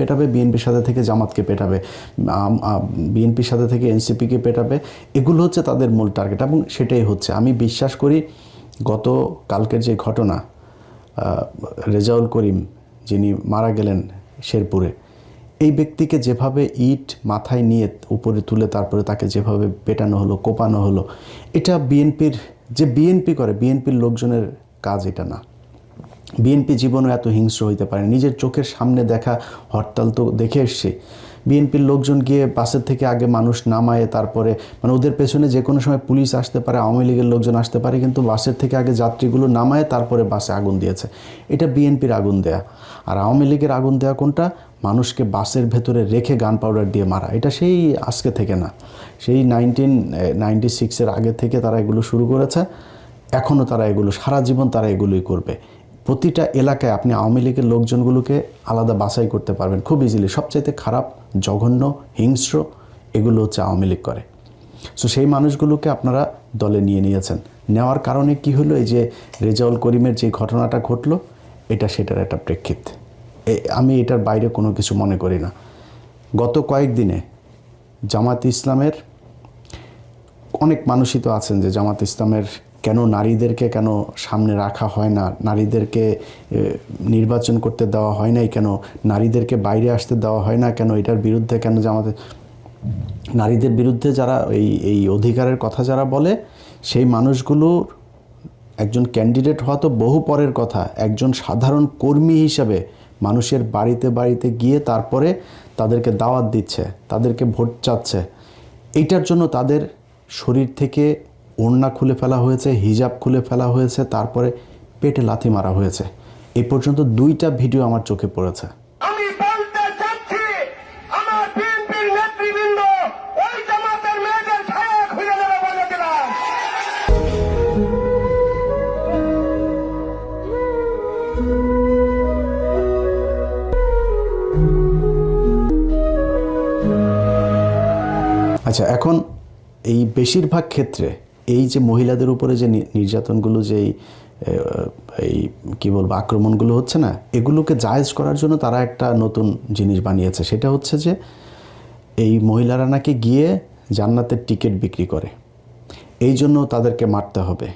পেটাবে, বিএনপির সাথে থেকে জামাতকে পেটাবে, বিএনপির সাথে থেকে এনসিপিকে পেটাবে। এগুলো হচ্ছে তাদের মূল টার্গেট এবং সেটাই হচ্ছে। আমি বিশ্বাস করি গত কালকের যে ঘটনা, রেজাউল করিম যিনি মারা গেলেন শেরপুরে, এই ব্যক্তিকে যেভাবে ইট মাথায় নিয়ে উপরে তুলে তারপরে তাকে যেভাবে পেটানো হলো, কোপানো হলো, এটা বিএনপির যে বিএনপি করে, বিএনপির লোকজনের কাজ এটা না। বিএনপি জীবনও এত হিংস্র হইতে পারে। নিজের চোখের সামনে দেখা হরতাল তো দেখে এসছে। বিএনপির লোকজন গিয়ে বাসের থেকে আগে মানুষ নামায়, তারপরে মানে ওদের পেছনে যে কোনো সময় পুলিশ আসতে পারে, আওয়ামী লীগের লোকজন আসতে পারে, কিন্তু বাসের থেকে আগে যাত্রীগুলো নামায় তারপরে বাসে আগুন দিয়েছে। এটা বিএনপির আগুন দেয়া। আর আওয়ামী লীগের আগুন দেয়া কোনটা? মানুষকে বাসের ভেতরে রেখে গান পাউডার দিয়ে মারা। এটা সেই আজকে থেকে না, সেই 1996-এর আগে থেকে তারা এগুলো শুরু করেছে। এখনও তারা এগুলো সারা জীবন তারা এগুলোই করবে। প্রতিটা এলাকায় আপনি আওয়ামী লীগের লোকজনগুলোকে আলাদা বাছাই করতে পারবেন খুব ইজিলি। সবচাইতে খারাপ, জঘন্য, হিংস্র এগুলো হচ্ছে আওয়ামী লীগ করে। সো সেই মানুষগুলোকে আপনারা দলে নিয়ে নিয়েছেন। নেওয়ার কারণে কি হলো? এই যে রেজাউল করিমের যে ঘটনাটা ঘটলো, এটা সেটার একটা প্রেক্ষিত। আমি এটার বাইরে কোনো কিছু মনে করি না। গত কয়েকদিনে জামাত ইসলামের অনেক মানুষই তো আছেন যে জামাত ইসলামের কেন নারীদেরকে কেন সামনে রাখা হয় না, নারীদেরকে নির্বাচন করতে দেওয়া হয় নাই কেন, নারীদেরকে বাইরে আসতে দেওয়া হয় না কেন, এটার বিরুদ্ধে কেন জামাতে, নারীদের বিরুদ্ধে যারা এই অধিকারের কথা যারা বলে, সেই মানুষগুলোর একজন ক্যান্ডিডেট হওয়া তো বহু পরের কথা। একজন সাধারণ কর্মী হিসাবে মানুষের বাড়িতে বাড়িতে গিয়ে তারপরে তাদেরকে দাওয়াত দিচ্ছে, তাদেরকে ভোট চাচ্ছে। এইটার জন্য তাদের শরীর থেকে ওড়না খুলে ফেলা হয়েছে, হিজাব খুলে ফেলা হয়েছে, তারপরে পেটে লাথি মারা হয়েছে। এই পর্যন্ত 2টা ভিডিও আমার চোখে পড়েছে। আমি বলতে চাচ্ছি, আমার বিএনপির নেতৃবৃন্দ ওই জামাতের মেয়েদের ছায়া খুলে দেবে বলে দিলাম। আচ্ছা, এখন এই বেশিরভাগ ক্ষেত্রে এই যে মহিলাদের উপরে যে নির্যাতনগুলো, যে এই কী বলবো আক্রমণগুলো হচ্ছে না, এগুলোকে জায়েজ করার জন্য তারা একটা নতুন জিনিস বানিয়েছে। সেটা হচ্ছে যে এই মহিলারা নাকি গিয়ে জান্নাতের টিকিট বিক্রি করে, এই জন্য তাদেরকে মারতে হবে।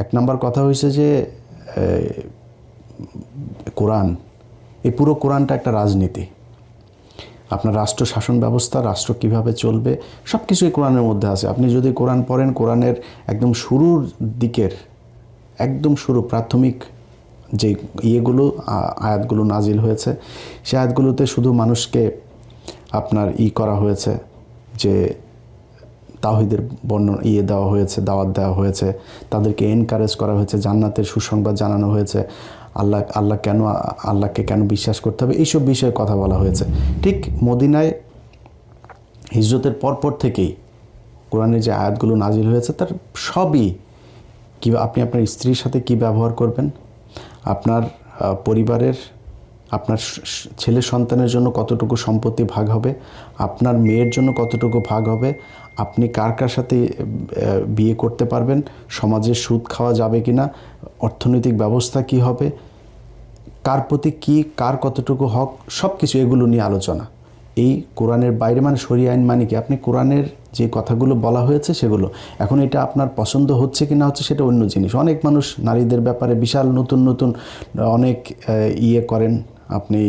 1 নম্বর কথা হয়েছে যে কোরআন, এই পুরো কোরআনটা একটা রাজনীতি। আপনার রাষ্ট্র শাসন ব্যবস্থা, রাষ্ট্র কিভাবে চলবে, সব কিছুই কোরআনের মধ্যে আছে। আপনি যদি কোরআন পড়েন, কোরআনের একদম শুরুর দিকের, একদম শুরু প্রাথমিক যে ইয়েগুলো আয়াতগুলো নাজিল হয়েছে, সে আয়াতগুলোতে শুধু মানুষকে আপনার করা হয়েছে যে তাওহীদের দেওয়া হয়েছে, দাওয়াত দেওয়া হয়েছে, তাদেরকে এনকারেজ করা হয়েছে, জান্নাতের সুসংবাদ জানানো হয়েছে, আল্লাহকে কেন বিশ্বাস করতে হবে, এইসব বিষয়ে কথা বলা হয়েছে। ঠিক মদিনায় হিজরতের পরপর থেকেই কোরআনের যে আয়াতগুলো নাজিল হয়েছে, তার সবই কি আপনি আপনার স্ত্রীর সাথে কি ব্যবহার করবেন, আপনার পরিবারের, আপনার ছেলে সন্তানের জন্য কতটুকু সম্পত্তি ভাগ হবে, আপনার মেয়ের জন্য কতটুকু ভাগ হবে, আপনি কার কার সাথে বিয়ে করতে পারবেন, সমাজে সুদ খাওয়া যাবে কিনা, অর্থনৈতিক ব্যবস্থা কি হবে, কার প্রতি কি, কার কতটুকু হক, সব কিছু এগুলো নিয়ে আলোচনা। এই কোরআনের বাইরে মানে শরীয়ত আইন মানে কি, আপনি কোরআনের যে কথাগুলো বলা হয়েছে সেগুলো। এখন এটা আপনার পছন্দ হচ্ছে কি না হচ্ছে সেটা অন্য জিনিস। অনেক মানুষ নারীদের ব্যাপারে বিশাল নতুন নতুন অনেক করেন, আপনি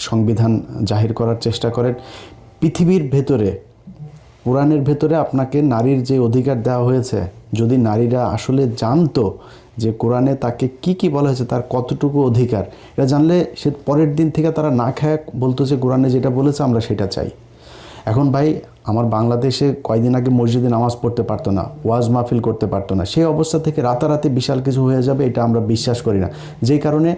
সংবিধান জাহির করার চেষ্টা করেন। পৃথিবীর ভেতরে, কোরআনের ভেতরে আপনাকে নারীর যে অধিকার দেওয়া হয়েছে, যদি নারীরা আসলে জানতো যে কোরআনে তাকে কি কি বলা হয়েছে, তার কতটুকু অধিকার, এটা জানলে সে পরের দিন থেকে তারা না খায় বলতো যে কোরআনে যেটা বলেছে আমরা সেটা চাই। এখন ভাই, আমার বাংলাদেশে কয়দিন আগে মসজিদে নামাজ পড়তে পারতো না, ওয়াজ মাহফিল করতে পারতো না, সেই অবস্থা থেকে রাতারাতি বিশাল কিছু হয়ে যাবে, এটা আমরা বিশ্বাস করি না। যেই কারণে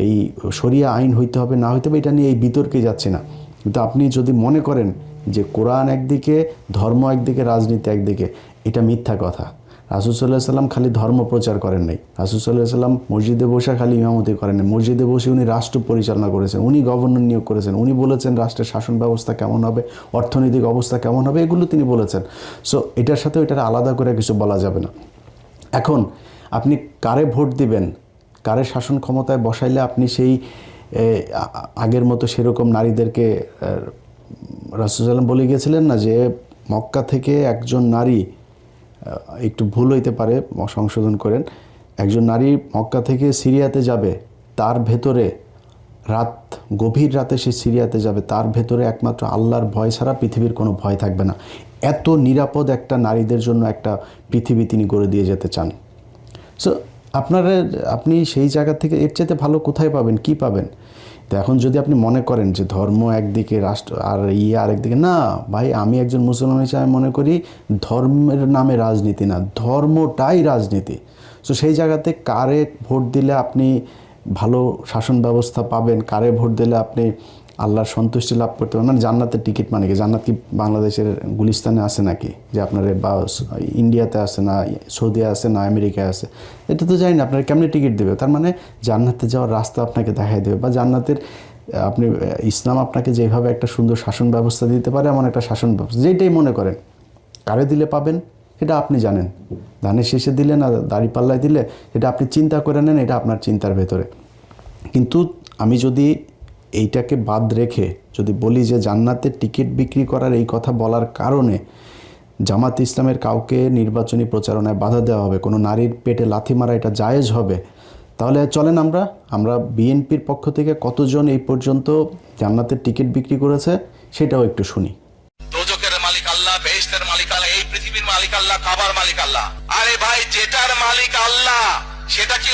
এই শরিয়া আইন হইতে হবে না হইতে হবে এটা নিয়ে এই বিতর্কে যাচ্ছি না। কিন্তু আপনি যদি মনে করেন যে কোরআন একদিকে, ধর্ম একদিকে, রাজনীতি একদিকে, এটা মিথ্যা কথা। রাসূল সাল্লাল্লাহু আলাইহি ওয়াসাল্লাম খালি ধর্ম প্রচার করেন নাই, রাসূল সাল্লাল্লাহু আলাইহি ওয়াসাল্লাম মসজিদে বসে খালি ইমামতি করেন নাই, মসজিদে বসে উনি রাষ্ট্র পরিচালনা করেছেন, উনি গভর্নর নিয়োগ করেছেন, উনি বলেছেন রাষ্ট্রের শাসন ব্যবস্থা কেমন হবে, অর্থনৈতিক অবস্থা কেমন হবে, এগুলো তিনি বলেছেন। সো এটার সাথে ওইটার আলাদা করে কিছু বলা যাবে না। এখন আপনি কারে ভোট দিবেন, কারে শাসন ক্ষমতায় বসাইলে আপনি সেই আগের মতো সেরকম নারীদেরকে রাসূল সাল্লাল্লাহু বলে গিয়েছিলেন না যে মক্কা থেকে একজন নারী, একটু ভুল হইতে পারে, সংশোধন করেন, একজন নারী মক্কা থেকে সিরিয়াতে যাবে, তার ভেতরে গভীর রাতে সে সিরিয়াতে যাবে, তার ভেতরে একমাত্র আল্লাহর ভয় ছাড়া পৃথিবীর কোনো ভয় থাকবে না। এত নিরাপদ একটা নারীদের জন্য একটা পৃথিবী তিনি গড়ে দিয়ে যেতে চান। সো আপনি সেই জায়গা থেকে এর চাইতে ভালো কোথায় পাবেন, কি পাবেন? তো এখন যদি আপনি মনে করেন যে ধর্ম একদিকে, রাষ্ট্র আর আরেকদিকে, না ভাই, আমি একজন মুসলমান হিসেবে মনে করি ধর্মের নামে রাজনীতি না, ধর্মটাই রাজনীতি। সো সেই জায়গাতে কারে ভোট দিলে আপনি ভালো শাসন ব্যবস্থা পাবেন, কারে ভোট দিলে আপনি আল্লাহর সন্তুষ্টি লাভ করতে পারবেন, মানে জান্নাতের টিকিট, মানে কি জান্নাত কি বাংলাদেশের গুলিস্তানে আছে নাকি, যে আপনার বা ইন্ডিয়াতে আছে না, সৌদি আছে না, আমেরিকায় আছে, এটা তো জানি না। আপনার কেমনে টিকিট দেবে? তার মানে জান্নাতে যাওয়ার রাস্তা আপনাকে দেখাই দেবে, বা জান্নাতের ইসলাম আপনাকে যেভাবে একটা সুন্দর শাসন ব্যবস্থা দিতে পারে, এমন একটা শাসন ব্যবস্থা, যেটাই মনে করেন কারে দিলে পাবেন এটা আপনি জানেন। ধানের শেষে দিলে না দাড়িপাল্লায় দিলে, এটা আপনি চিন্তা করে নেন, এটা আপনার চিন্তার ভেতরে। কিন্তু আমি যদি এইটাকে বাদ রেখে যদি বলি যে জান্নাতের টিকিট বিক্রি করার এই কথা বলার কারণে জামাত ইসলামের কাউকে নির্বাচনী প্রচারণায় বাধা দেওয়া হবে, কোনো নারীর পেটে লাথি মারা এটা জায়েজ হবে, তাহলে চলেন আমরা বিএনপির পক্ষ থেকে কতজন এই পর্যন্ত জান্নাতের টিকিট বিক্রি করেছে সেটাও একটু শুনি। দোজখের মালিক আল্লাহ, বেহেশতের মালিক আল্লাহ, এই পৃথিবীর মালিক আল্লাহ, কাবার মালিক আল্লাহ। আরে ভাই, যেটার মালিক আল্লাহ সেটা কি